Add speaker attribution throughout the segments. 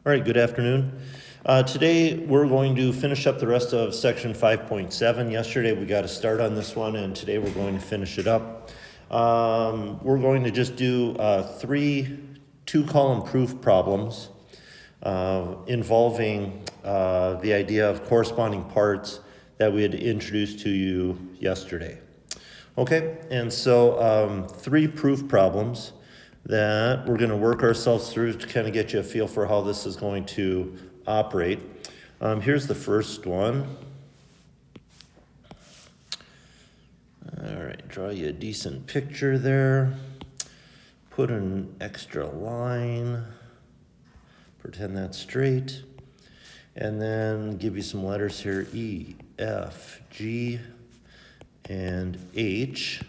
Speaker 1: All right, good afternoon. Today we're going to finish up the rest of section 5.7. Yesterday we got a start on this one, and today we're going to finish it up. We're going to just do three two-column proof problems involving the idea of corresponding parts that we had introduced to you yesterday. Okay, and so three proof problems that we're going to work ourselves through to kind of get you a feel for how this is going to operate. Here's the first one. All right, draw you a decent picture there. Put an extra line. Pretend that's straight. And then give you some letters here, E, F, G, and H.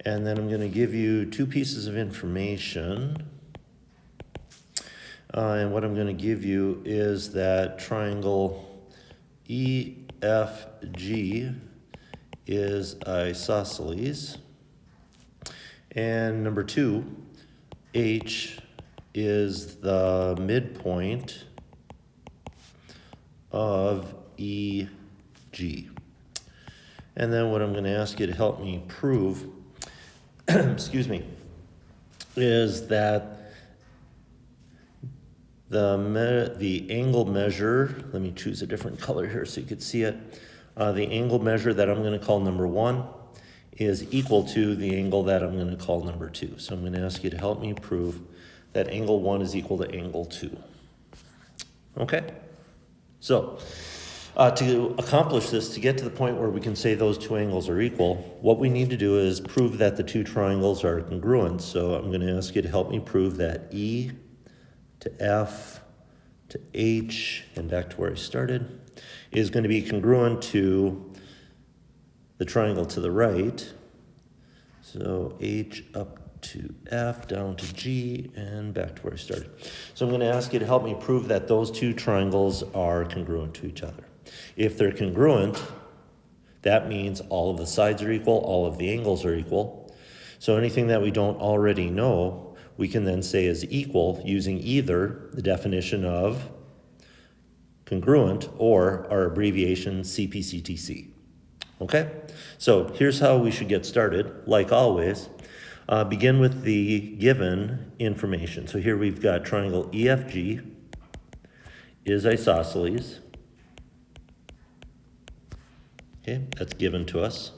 Speaker 1: And then I'm going to give you two pieces of information. And what I'm going to give you is that triangle EFG is isosceles. And number two, H is the midpoint of EG. And then what I'm going to ask you to help me prove excuse me, is that the angle measure, let me choose a different color here so you could see it. The angle measure that I'm going to call number 1 is equal to the angle that I'm going to call number 2. So I'm going to ask you to help me prove that angle 1 is equal to angle 2. Okay? So, to accomplish this, to get to the point where we can say those two angles are equal, what we need to do is prove that the two triangles are congruent. So I'm going to ask you to help me prove that E to F to H, and back to where I started, is going to be congruent to the triangle to the right. So H up to F, down to G, and back to where I started. So I'm going to ask you to help me prove that those two triangles are congruent to each other. If they're congruent, that means all of the sides are equal, all of the angles are equal. So anything that we don't already know, we can then say is equal using either the definition of congruent or our abbreviation CPCTC. Okay? So here's how we should get started. Like always, begin with the given information. So here we've got triangle EFG is isosceles. Okay, that's given to us.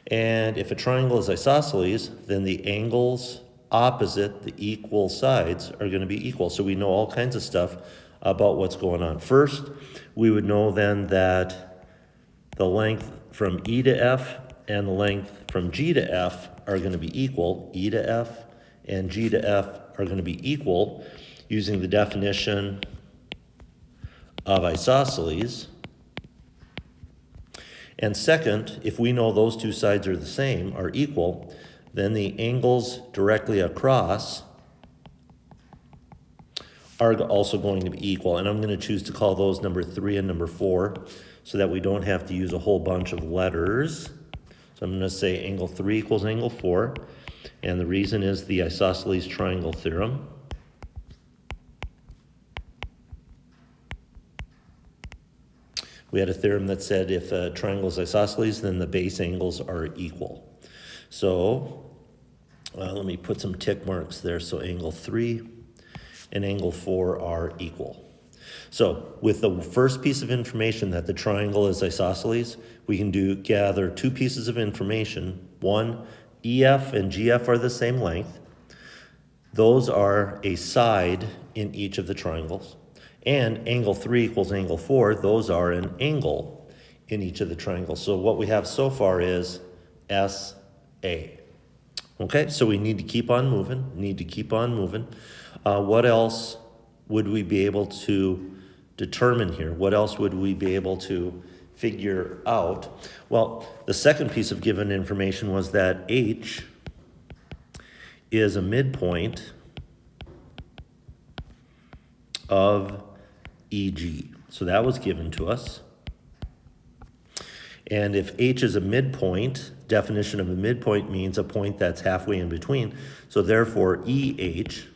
Speaker 1: And if a triangle is isosceles, then the angles opposite the equal sides are going to be equal. So we know all kinds of stuff about what's going on. First, we would know then that the length from E to F and the length from G to F are going to be equal. E to F and G to F are going to be equal using the definition of isosceles. And second, if we know those two sides are the same, are equal, then the angles directly across are also going to be equal. And I'm going to choose to call those number 3 and number 4 so that we don't have to use a whole bunch of letters. So I'm going to say angle 3 equals angle 4. And the reason is the isosceles triangle theorem. We had a theorem that said if a triangle is isosceles, then the base angles are equal. So let me put some tick marks there. So angle 3 and angle 4 are equal. So with the first piece of information that the triangle is isosceles, we can gather two pieces of information. One, EF and GF are the same length. Those are a side in each of the triangles. And angle 3 equals angle 4, those are an angle in each of the triangles. So what we have so far is SA. Okay, so we need to keep on moving, what else would we be able to determine here? What else would we be able to figure out? Well, the second piece of given information was that H is a midpoint of EG. So that was given to us. And if H is a midpoint, definition of a midpoint means a point that's halfway in between. So therefore, EH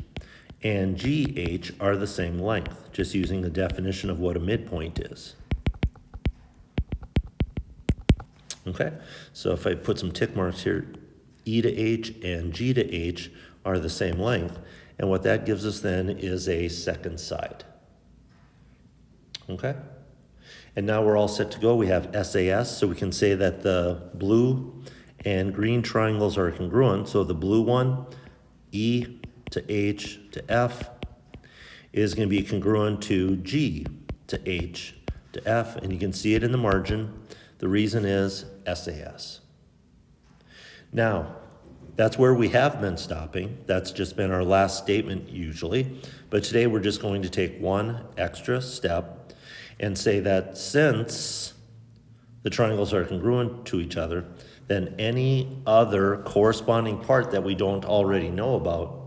Speaker 1: and GH are the same length, just using the definition of what a midpoint is. Okay, so if I put some tick marks here, E to H and G to H are the same length, and what that gives us then is a second side. Okay, and now we're all set to go. We have SAS, so we can say that the blue and green triangles are congruent. So the blue one, E to H to F, is going to be congruent to G to H to F, and you can see it in the margin. The reason is SAS. Now, that's where we have been stopping. That's just been our last statement usually. But today we're just going to take one extra step and say that since the triangles are congruent to each other, then any other corresponding part that we don't already know about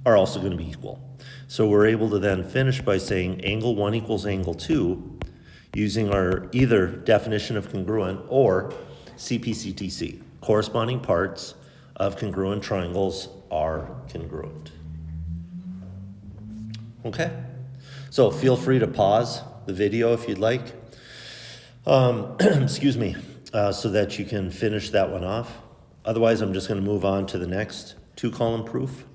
Speaker 1: are also going to be equal. So we're able to then finish by saying angle 1 equals angle 2 using our either definition of congruent or CPCTC. Corresponding parts of congruent triangles are congruent. Okay, so feel free to pause the video if you'd like, excuse me, so that you can finish that one off. Otherwise, I'm just going to move on to the next 2-column proof.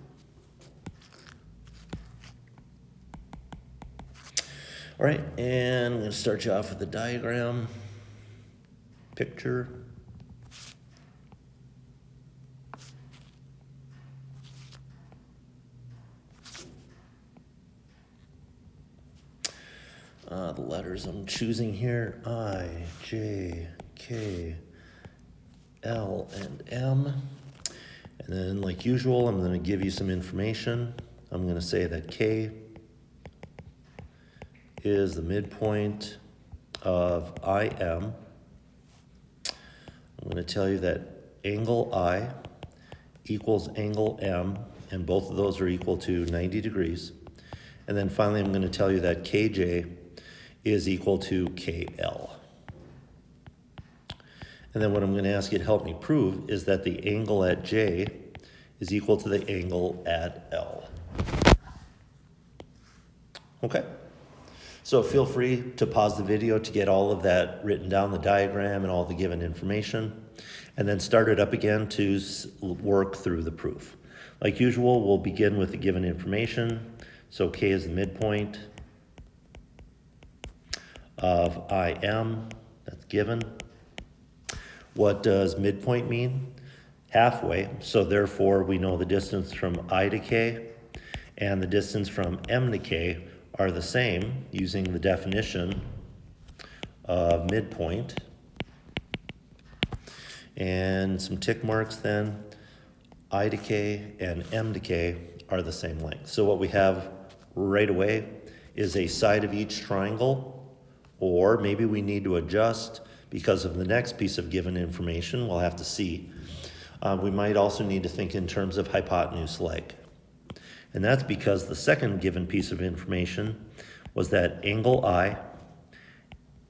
Speaker 1: All right, and I'm going to start you off with a diagram, picture. The letters I'm choosing here, I, J, K, L, and M. And then, like usual, I'm going to give you some information. I'm going to say that K is the midpoint of IM. I'm going to tell you that angle I equals angle M, and both of those are equal to 90 degrees. And then finally, I'm going to tell you that KJ is equal to KL. And then what I'm going to ask you to help me prove is that the angle at J is equal to the angle at L. Okay? So feel free to pause the video to get all of that written down, the diagram and all the given information, and then start it up again to work through the proof. Like usual, we'll begin with the given information. So K is the midpoint of IM, that's given. What does midpoint mean? Halfway, so therefore we know the distance from I to K and the distance from M to K are the same using the definition of midpoint. And some tick marks then, I to K and M to K are the same length. So what we have right away is a side of each triangle, or maybe we need to adjust because of the next piece of given information. We'll have to see. We might also need to think in terms of hypotenuse leg. And that's because the second given piece of information was that angle I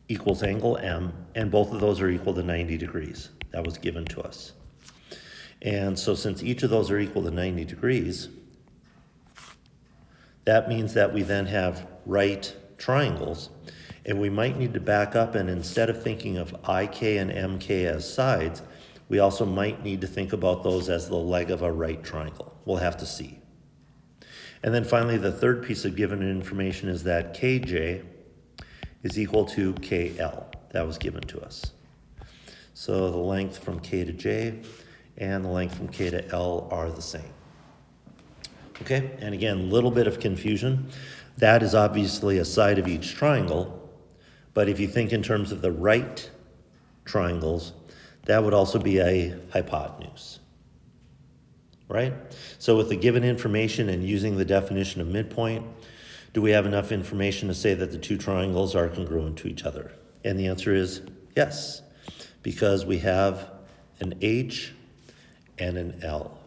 Speaker 1: equals angle M, and both of those are equal to 90 degrees. That was given to us. And so since each of those are equal to 90 degrees, that means that we then have right triangles, and we might need to back up, and instead of thinking of IK and MK as sides, we also might need to think about those as the leg of a right triangle. We'll have to see. And then finally, the third piece of given information is that KJ is equal to KL. That was given to us. So the length from K to J and the length from K to L are the same. Okay, and again, a little bit of confusion. That is obviously a side of each triangle, but if you think in terms of the right triangles, that would also be a hypotenuse, right? So with the given information and using the definition of midpoint, do we have enough information to say that the two triangles are congruent to each other? And the answer is yes, because we have an H and an L.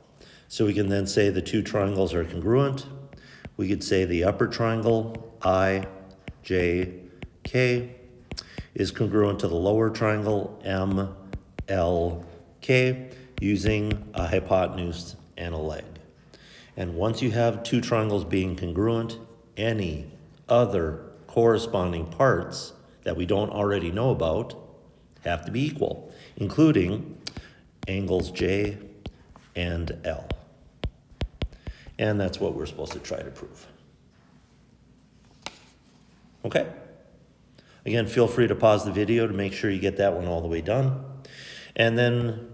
Speaker 1: So we can then say the two triangles are congruent. We could say the upper triangle, I, J, K, is congruent to the lower triangle, M, L, K, using a hypotenuse and a leg. And once you have two triangles being congruent, any other corresponding parts that we don't already know about have to be equal, including angles J and L. And that's what we're supposed to try to prove. Okay? Again, feel free to pause the video to make sure you get that one all the way done. And then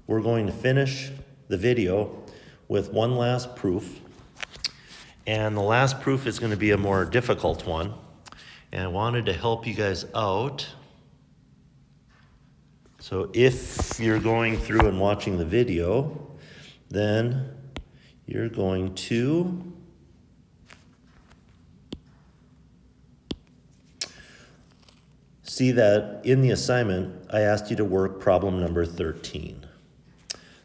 Speaker 1: we're going to finish the video with one last proof. And the last proof is going to be a more difficult one. And I wanted to help you guys out. So if you're going through and watching the video, then you're going to see that in the assignment, I asked you to work problem number 13.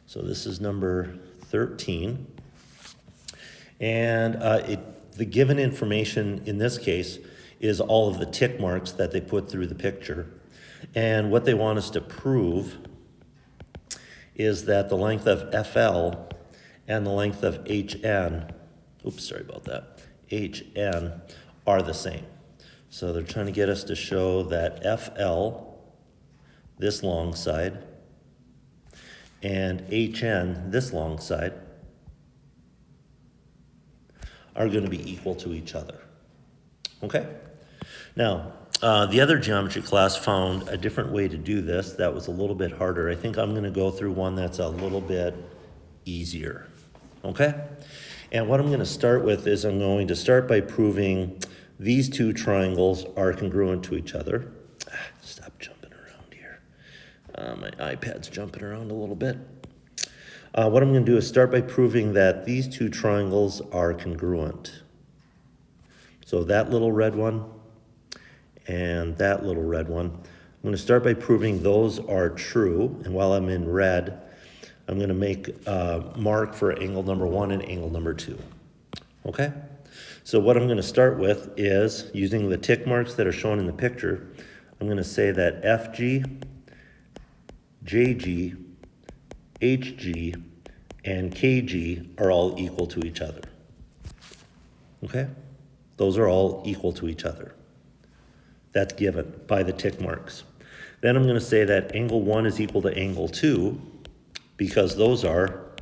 Speaker 1: So this is number 13. And the given information in this case is all of the tick marks that they put through the picture. And what they want us to prove is that the length of FL and the length of HN, HN are the same. So they're trying to get us to show that FL, this long side, and HN, this long side, are going to be equal to each other. Okay? Now, the other geometry class found a different way to do this that was a little bit harder. I think I'm going to go through one that's a little bit easier. Okay? And what I'm going to start with is I'm going to start by proving these two triangles are congruent to each other. Stop jumping around here. My iPad's jumping around a little bit. What I'm going to do is start by proving that these two triangles are congruent. So that little red one and that little red one. I'm going to start by proving those are true. And while I'm in red, I'm going to make a mark for angle number 1 and angle number 2. Okay? So what I'm going to start with is, using the tick marks that are shown in the picture, I'm going to say that FG, JG, HG, and KG are all equal to each other. Okay? Those are all equal to each other. That's given by the tick marks. Then I'm going to say that angle 1 is equal to angle 2 because those are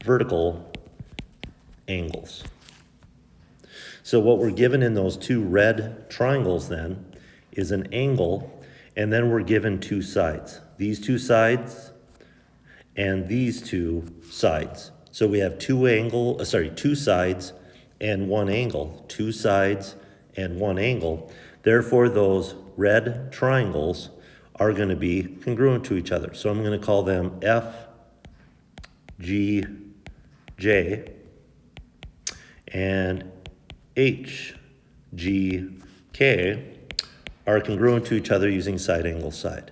Speaker 1: vertical angles. So what we're given in those two red triangles then is an angle, and then we're given two sides. These two sides and these two sides. So we have two sides and one angle. Two sides and one angle. Therefore, those red triangles are going to be congruent to each other. So I'm going to call them F, G, J, and H, G, K are congruent to each other using side angle side.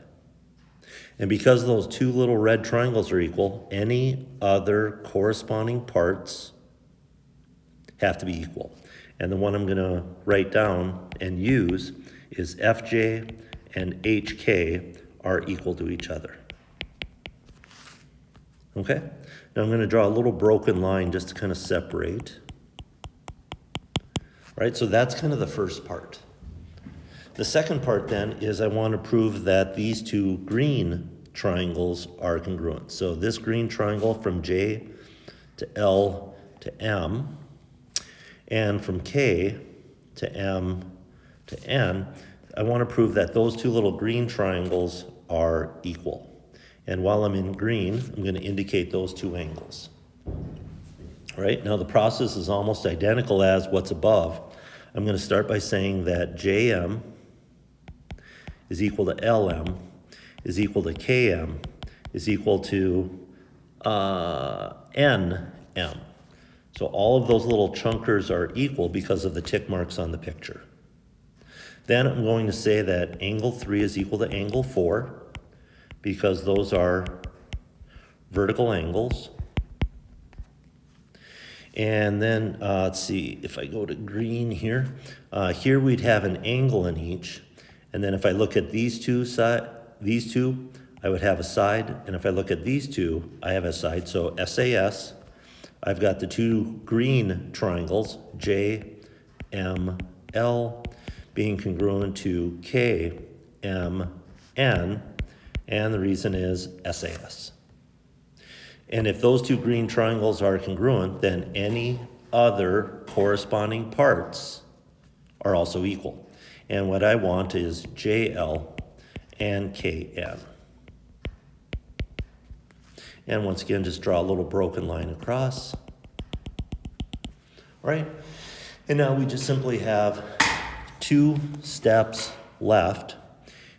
Speaker 1: And because those two little red triangles are equal, any other corresponding parts have to be equal. And the one I'm going to write down and use is FJ and HK are equal to each other. Okay? Now I'm going to draw a little broken line just to kind of separate. Right, so that's kind of the first part. The second part then is I want to prove that these two green triangles are congruent. So this green triangle from J to L to M, and from K to M to N, I want to prove that those two little green triangles are equal. And while I'm in green, I'm going to indicate those two angles. All right, now the process is almost identical as what's above. I'm going to start by saying that JM is equal to LM is equal to KM is equal to NM. So all of those little chunkers are equal because of the tick marks on the picture. Then I'm going to say that angle 3 is equal to angle 4 because those are vertical angles. And then, let's see, if I go to green here, here we'd have an angle in each. And then if I look at these two, I would have a side. And if I look at these two, I have a side. So SAS I've got the two green triangles, J, M, L, being congruent to K, M, N, and the reason is SAS. And if those two green triangles are congruent, then any other corresponding parts are also equal. And what I want is JL and KN. And once again, just draw a little broken line across. All right? And now we just simply have 2 steps left.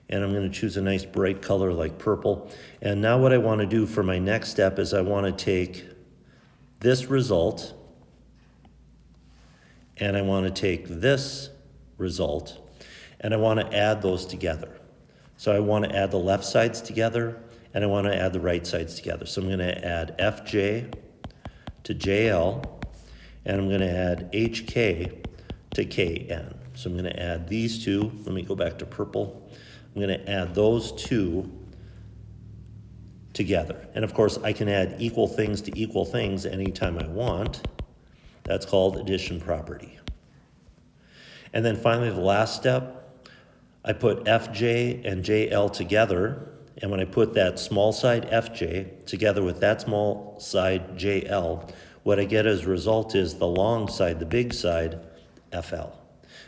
Speaker 1: And I'm going to choose a nice bright color like purple. And now what I want to do for my next step is I want to take this result and I want to take this result and I want to add those together. So I want to add the left sides together and I want to add the right sides together. So I'm going to add FJ to JL and I'm going to add HK to KN. So I'm going to add these two. Let me go back to purple. I'm going to add those two together. And of course, I can add equal things to equal things anytime I want. That's called addition property. And then finally, the last step, I put FJ and JL together. And when I put that small side FJ together with that small side JL, what I get as a result is the long side, the big side, FL.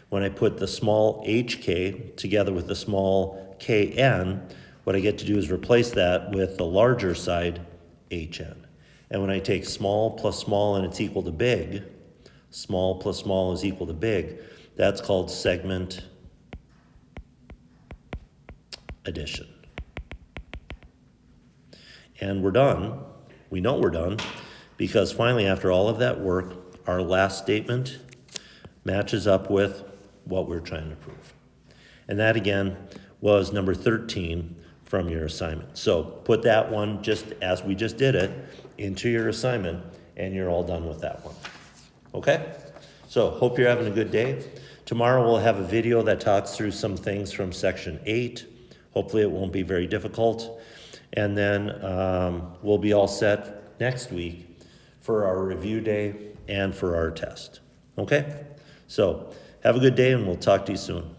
Speaker 1: When I put the small HK together with the small KN, what I get to do is replace that with the larger side HN. And when I take small plus small and it's equal to big, small plus small is equal to big, that's called segment addition. And we're done. We know we're done because finally, after all of that work, our last statement matches up with what we're trying to prove. And that again was number 13 from your assignment. So put that one, just as we just did it, into your assignment and you're all done with that one. Okay? So hope you're having a good day. Tomorrow we'll have a video that talks through some things from section 8. Hopefully it won't be very difficult. And then we'll be all set next week for our review day and for our test. Okay? So have a good day and we'll talk to you soon.